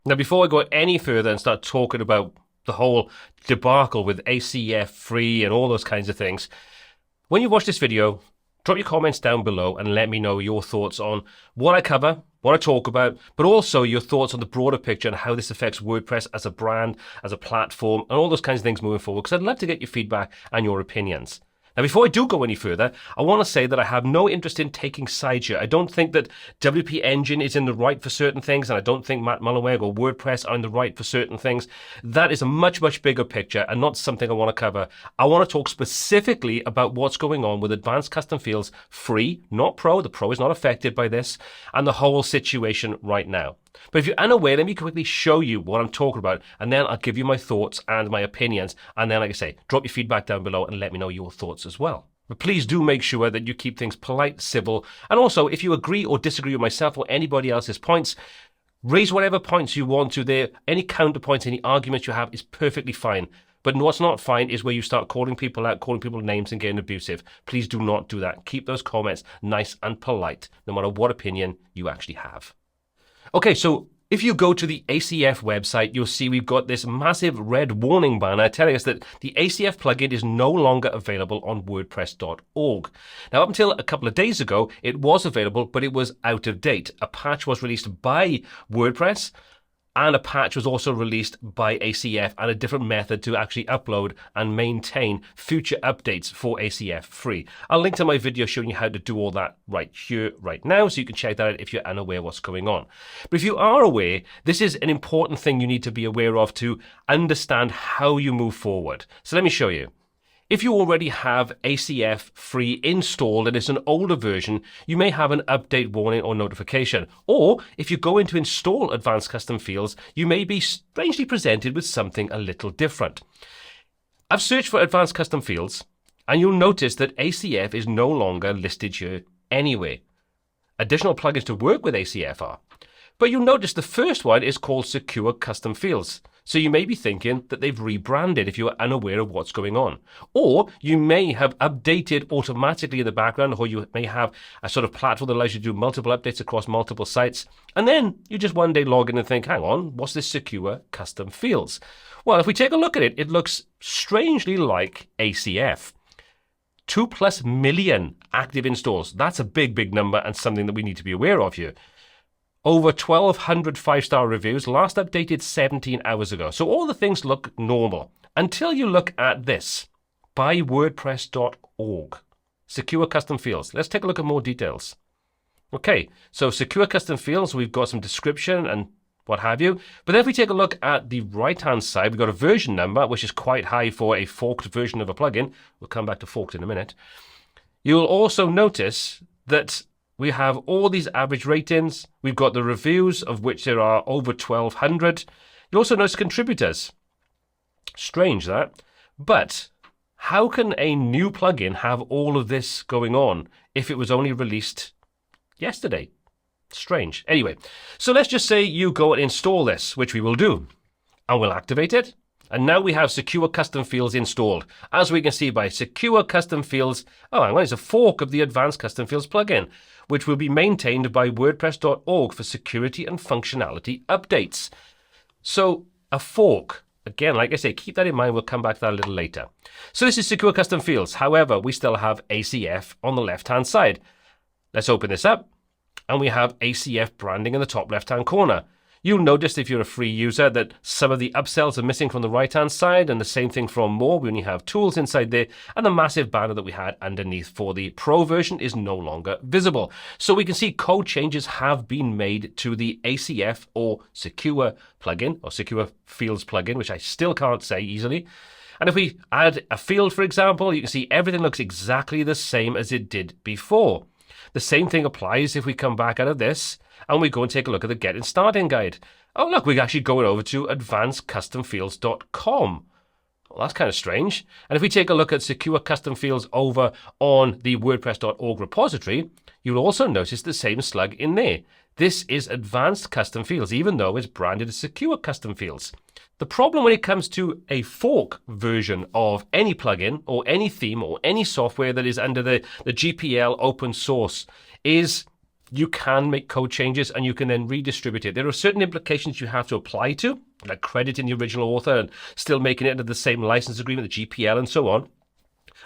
Now, before I go any further and start talking about the whole debacle with ACF free and all those kinds of things, when you watch this video, drop your comments down below and let me know your thoughts on what I cover, what I talk about, but also your thoughts on the broader picture and how this affects WordPress as a brand, as a platform, and all those kinds of things moving forward, because I'd love to get your feedback and your opinions. Now, before I do go any further, I want to say that I have no interest in taking sides here. I don't think that WP Engine is in the right for certain things, and I don't think Matt Mullenweg or WordPress are in the right for certain things. That is a much, much bigger picture and not something I want to cover. I want to talk specifically about what's going on with Advanced Custom Fields free, not pro. The pro is not affected by this, and the whole situation right now. But if you're unaware, let me quickly show you what I'm talking about, and then I'll give you my thoughts and my opinions. And then, like I say, drop your feedback down below and let me know your thoughts as well. But please do make sure that you keep things polite, civil, and also if you agree or disagree with myself or anybody else's points, raise whatever points you want to there. Any counterpoints, any arguments you have is perfectly fine. But what's not fine is where you start calling people out, calling people names and getting abusive. Please do not do that. Keep those comments nice and polite, no matter what opinion you actually have. Okay, so if you go to the ACF website, you'll see we've got this massive red warning banner telling us that the ACF plugin is no longer available on WordPress.org. Now, up until a couple of days ago, it was available, but it was out of date. A patch was released by WordPress, and a patch was also released by ACF and a different method to actually upload and maintain future updates for ACF free. I'll link to my video showing you how to do all that right here, right now, so you can check that out if you're unaware what's going on. But if you are aware, this is an important thing you need to be aware of to understand how you move forward. So let me show you. If you already have ACF free installed and it's an older version, you may have an update warning or notification. Or if you go in to install Advanced Custom Fields, you may be strangely presented with something a little different. I've searched for Advanced Custom Fields, and you'll notice that ACF is no longer listed here anyway. Additional plugins to work with ACF are. But you'll notice the first one is called Secure Custom Fields. So you may be thinking that they've rebranded if you are unaware of what's going on. Or you may have updated automatically in the background, or you may have a sort of platform that allows you to do multiple updates across multiple sites. And then you just one day log in and think, hang on, what's this Secure Custom Fields? Well, if we take a look at it, it looks strangely like ACF. 2+ million active installs. That's a big, big number and something that we need to be aware of here. Over 1,200 5-star reviews, last updated 17 hours ago. So all the things look normal until you look at this, by WordPress.org. Secure Custom Fields. Let's take a look at more details. Okay, so Secure Custom Fields, we've got some description and what have you. But then if we take a look at the right-hand side, we've got a version number, which is quite high for a forked version of a plugin. We'll come back to forked in a minute. You'll also notice that we have all these average ratings. We've got the reviews, of which there are over 1,200. You also notice contributors. Strange that. But how can a new plugin have all of this going on if it was only released yesterday? Strange. Anyway, so let's just say you go and install this, which we will do. And we'll activate it. And now we have Secure Custom Fields installed. As we can see by Secure Custom Fields, oh, hang on, it's a fork of the Advanced Custom Fields plugin, which will be maintained by WordPress.org for security and functionality updates. So a fork, again, like I say, keep that in mind. We'll come back to that a little later. So this is Secure Custom Fields. However, we still have ACF on the left-hand side. Let's open this up. And we have ACF branding in the top left-hand corner. You'll notice if you're a free user that some of the upsells are missing from the right-hand side, and the same thing from more. We only have tools inside there, and the massive banner that we had underneath for the Pro version is no longer visible. So we can see code changes have been made to the ACF or Secure plugin, or Secure Fields plugin, which I still can't say easily. And if we add a field, for example, you can see everything looks exactly the same as it did before. The same thing applies if we come back out of this and we go and take a look at the Getting Started guide. Oh, look, we're actually going over to advancedcustomfields.com. Well, that's kind of strange. And if we take a look at Secure Custom Fields over on the WordPress.org repository, you'll also notice the same slug in there. This is Advanced Custom Fields, even though it's branded as Secure Custom Fields. The problem when it comes to a fork version of any plugin or any theme or any software that is under the GPL open source is you can make code changes and you can then redistribute it. There are certain implications you have to apply to, like crediting the original author and still making it under the same license agreement, the GPL and so on.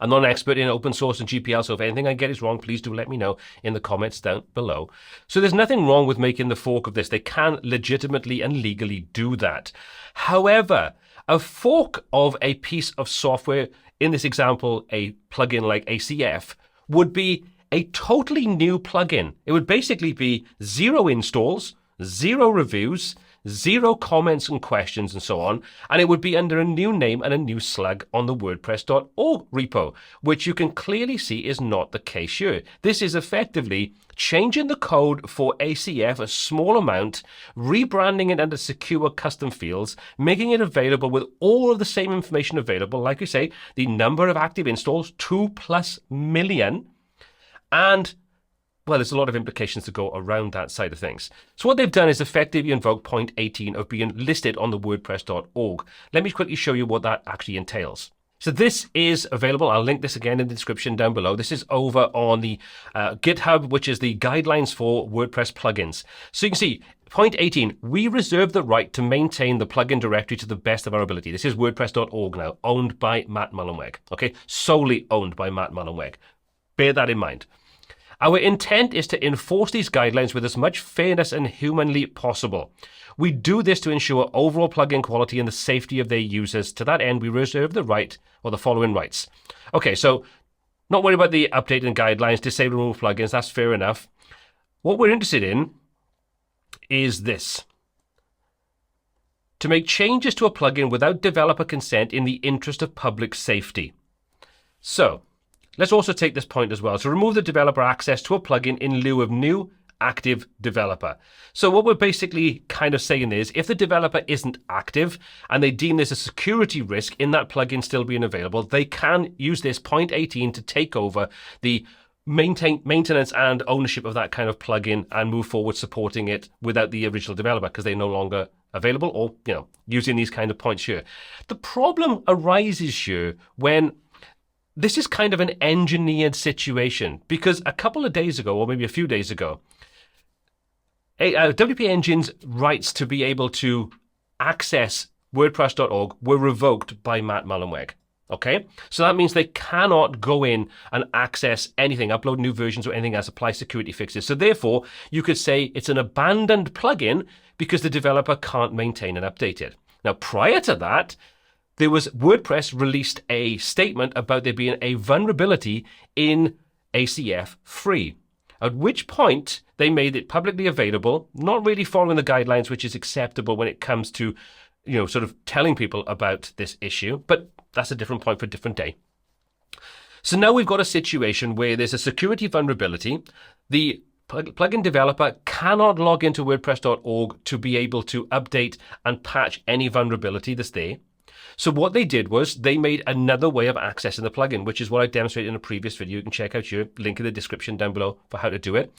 I'm not an expert in open source and GPL, so if anything I get is wrong, please do let me know in the comments down below. So there's nothing wrong with making the fork of this. They can legitimately and legally do that. However, a fork of a piece of software, in this example, a plugin like ACF, would be a totally new plugin. It would basically be 0 installs, 0 reviews, 0 comments and questions and so on, and it would be under a new name and a new slug on the WordPress.org repo, which you can clearly see is not the case here. This is effectively changing the code for ACF a small amount, rebranding it under secure custom fields, making it available with all of the same information available, like we say, the number of active installs, 2+ million, and well, there's a lot of implications to go around that side of things. So what they've done is effectively invoke point 18 of being listed on the WordPress.org. Let me quickly show you what that actually entails. So this is available. I'll link this again in the description down below. This is over on the GitHub, which is the guidelines for WordPress plugins. So you can see, point 18, we reserve the right to maintain the plugin directory to the best of our ability. This is WordPress.org now, owned by Matt Mullenweg. Okay, solely owned by Matt Mullenweg. Bear that in mind. Our intent is to enforce these guidelines with as much fairness and humanly possible. We do this to ensure overall plugin quality and the safety of their users. To that end, we reserve the right, or the following rights. Okay, so not worry about the updating guidelines, disable remove plugins, that's fair enough. What we're interested in is this: to make changes to a plugin without developer consent in the interest of public safety. So, let's also take this point as well. So remove the developer access to a plugin in lieu of new active developer. So what we're basically kind of saying is, if the developer isn't active and they deem this a security risk in that plugin still being available, they can use this point 18 to take over the maintenance and ownership of that kind of plugin and move forward supporting it without the original developer because they're no longer available, or using these kind of points here. The problem arises here when this is kind of an engineered situation, because a couple of days ago, or maybe a few days ago, WP Engine's rights to be able to access WordPress.org were revoked by Matt Mullenweg. Okay, so that means they cannot go in and access anything, upload new versions or anything else, apply security fixes. So therefore, you could say it's an abandoned plugin because the developer can't maintain and update it. Now, prior to that, there was WordPress released a statement about there being a vulnerability in ACF free, at which point they made it publicly available, not really following the guidelines, which is acceptable when it comes to, sort of telling people about this issue, but that's a different point for a different day. So now we've got a situation where there's a security vulnerability. The plugin developer cannot log into WordPress.org to be able to update and patch any vulnerability that's there. So what they did was they made another way of accessing the plugin, which is what I demonstrated in a previous video. You can check out your link in the description down below for how to do it.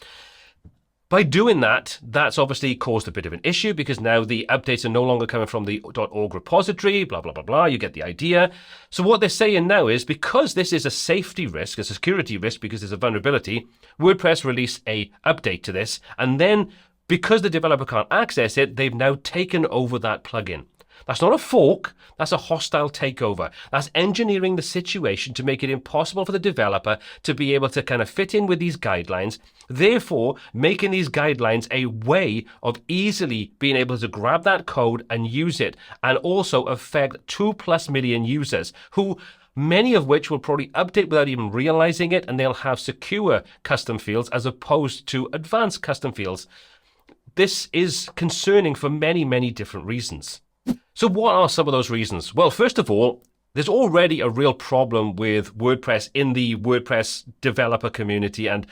By doing that, that's obviously caused a bit of an issue because now the updates are no longer coming from the .org repository, blah, blah, blah, blah. You get the idea. So what they're saying now is, because this is a safety risk, a security risk, because there's a vulnerability, WordPress released a update to this. And then because the developer can't access it, they've now taken over that plugin. That's not a fork, that's a hostile takeover. That's engineering the situation to make it impossible for the developer to be able to kind of fit in with these guidelines, therefore making these guidelines a way of easily being able to grab that code and use it, and also affect 2+ million users who, many of which will probably update without even realizing it, and they'll have secure custom fields as opposed to advanced custom fields. This is concerning for many, many different reasons. So what are some of those reasons? Well, first of all, there's already a real problem with WordPress in the WordPress developer community, and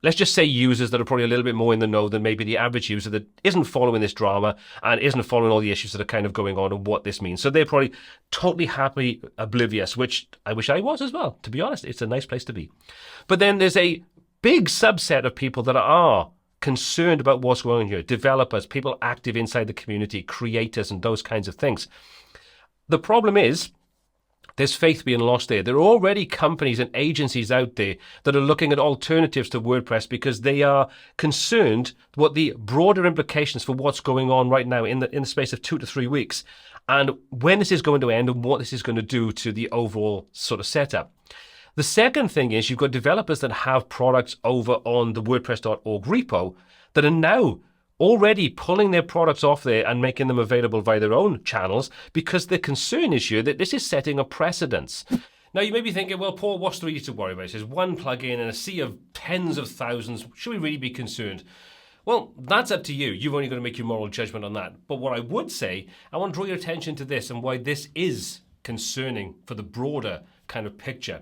let's just say users that are probably a little bit more in the know than maybe the average user that isn't following this drama and isn't following all the issues that are kind of going on and what this means. So they're probably totally happily oblivious, which I wish I was as well. To be honest, it's a nice place to be. But then there's a big subset of people that are concerned about what's going on here. Developers, people active inside the community, creators, and those kinds of things. The problem is, There's faith being lost there. There are already companies and agencies out there that are looking at alternatives to WordPress because they are concerned what the broader implications for what's going on right now in the space of 2 to 3 weeks, and when this is going to end and what this is going to do to the overall sort of setup. The second thing is you've got developers that have products over on the WordPress.org repo that are now already pulling their products off there and making them available via their own channels because the concern is here that this is setting a precedence. Now, you may be thinking, well, Paul, what's there really to worry about? There's one plugin and a sea of tens of thousands. Should we really be concerned? Well, that's up to you. You've only got to make your moral judgment on that. But what I would say, I want to draw your attention to this and why this is concerning for the broader kind of picture.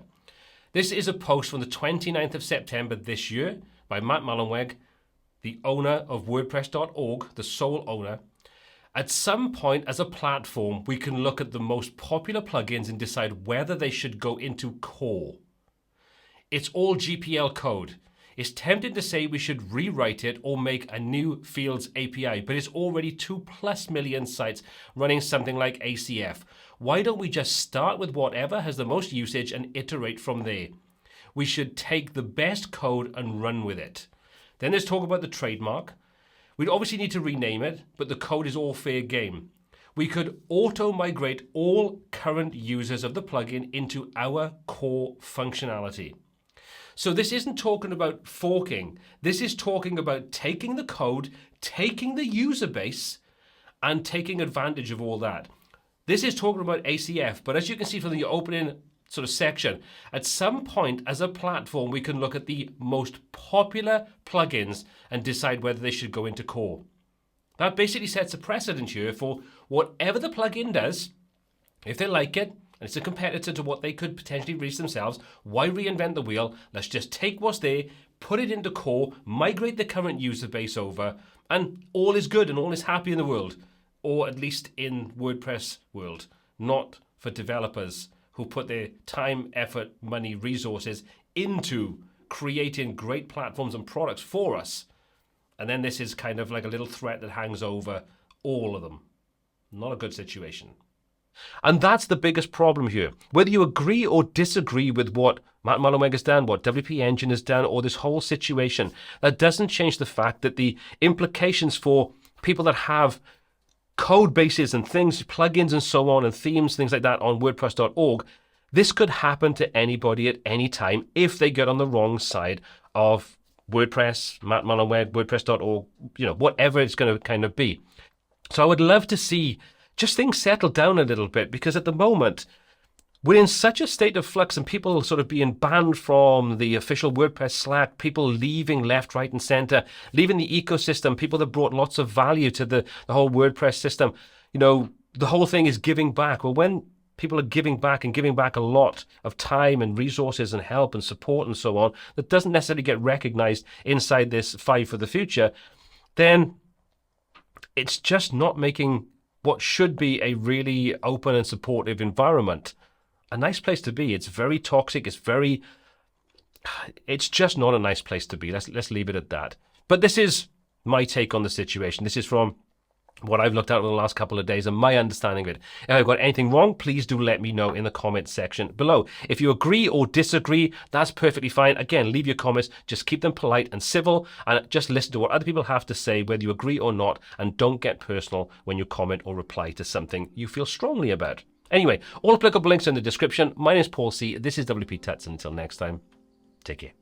This is a post from the 29th of September this year by Matt Mullenweg, the owner of WordPress.org, the sole owner. At some point as a platform, we can look at the most popular plugins and decide whether they should go into core. It's all GPL code. It's tempting to say we should rewrite it or make a new Fields API, but it's already 2+ million sites running something like ACF. Why don't we just start with whatever has the most usage and iterate from there? We should take the best code and run with it. Then there's talk about the trademark. We'd obviously need to rename it, but the code is all fair game. We could auto-migrate all current users of the plugin into our core functionality. So this isn't talking about forking. This is talking about taking the code, taking the user base, and taking advantage of all that. This is talking about ACF, but as you can see from the opening sort of section, at some point as a platform, we can look at the most popular plugins and decide whether they should go into core. That basically sets a precedent here for whatever the plugin does. If they like it, and it's a competitor to what they could potentially release themselves, why reinvent the wheel? Let's just take what's there, put it into core, migrate the current user base over, and all is good and all is happy in the world. Or at least in WordPress world, not for developers who put their time, effort, money, resources into creating great platforms and products for us. And then this is kind of like a little threat that hangs over all of them. Not a good situation. And that's the biggest problem here. Whether you agree or disagree with what Matt Mullenweg has done, what WP Engine has done, or this whole situation, that doesn't change the fact that the implications for people that have code bases and things, plugins and so on, and themes, things like that on WordPress.org, this could happen to anybody at any time if they get on the wrong side of WordPress, Matt Mullenweg, WordPress.org, whatever it's going to kind of be. So I would love to see just things settle down a little bit, because at the moment, we're in such a state of flux and people sort of being banned from the official WordPress Slack, people leaving left, right, and center, leaving the ecosystem, people that brought lots of value to the whole WordPress system. The whole thing is giving back. Well, when people are giving back and giving back a lot of time and resources and help and support and so on, that doesn't necessarily get recognized inside this Five for the Future, then it's just not making what should be a really open and supportive environment a nice place to be. It's very toxic. It's just not a nice place to be. Let's leave it at that. But this is my take on the situation. This is from what I've looked at over the last couple of days and my understanding of it. If I've got anything wrong, please do let me know in the comment section below. If you agree or disagree, that's perfectly fine. Again, leave your comments. Just keep them polite and civil, and just listen to what other people have to say, whether you agree or not, and don't get personal when you comment or reply to something you feel strongly about. Anyway, all applicable links are in the description. My name is Paul C. This is WPTuts. Until next time, take care.